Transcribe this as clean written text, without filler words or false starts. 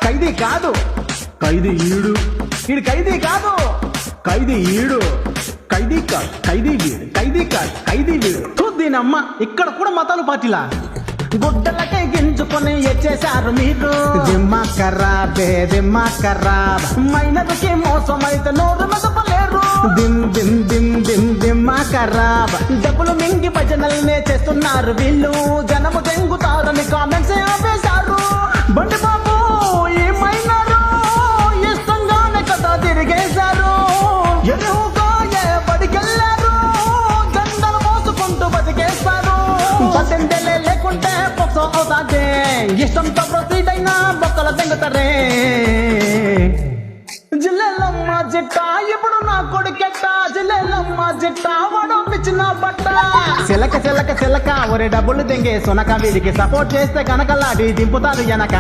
ఖైదీ కాదు, ఖైదీ ఈడు. ఈడు ఖైదీ కాదు, ఖైదీ ఈడు. ఖైదీ కాదు, ఖైదీ వీడు. ఖైదీ కాదు, ఖైదీ వీడు. చూద్దీనమ్మ, ఇక్కడ కూడా మతాలు పార్టీలా? గుడ్డలకై గింజుకొని ఎచ్చేశారు మీరు. దిమ్మా ఖరాబే, దిమ్మా ఖరాబ్. మైనదికి మోసమైతే నోరు మెదపలేరు. దిమ్ దిమ్ దిమ్ దిమ్ దిమ్మా ఖరాబ్. డబ్బులు మింగి భజనల్నే చేస్తున్నారు వీళ్ళు. జనము దెంగుతారని కామెంట్స్ ఆపేశారు. బండి బాబు ఏమైనారు, ఇష్టంగానే కదా తిరిగేశారు. ఎరువుగా ఏ బడికెళ్ళారు, జెండలు మోసుకుంటూ బతికేస్తారు. పద్దెండేలే లేకుంటే పొక్సో అవుతాదే. ఇష్టంతో ప్రొసీడ్ అయినా బొక్కల దెంగుతారే. జిల్లెలమ్మ జిట్ట ఇప్పుడు నా కొడుకెట్ట. జిల్లెలమ్మ జిట్ట వాడు పిచ్చిన బట్ట. చిలక చిలక చిలక ఒరే డబ్బులు దెంగే సునక. వీడికి సపోర్ట్ చేస్తే కనకలాడి దింపుతారు వెనక.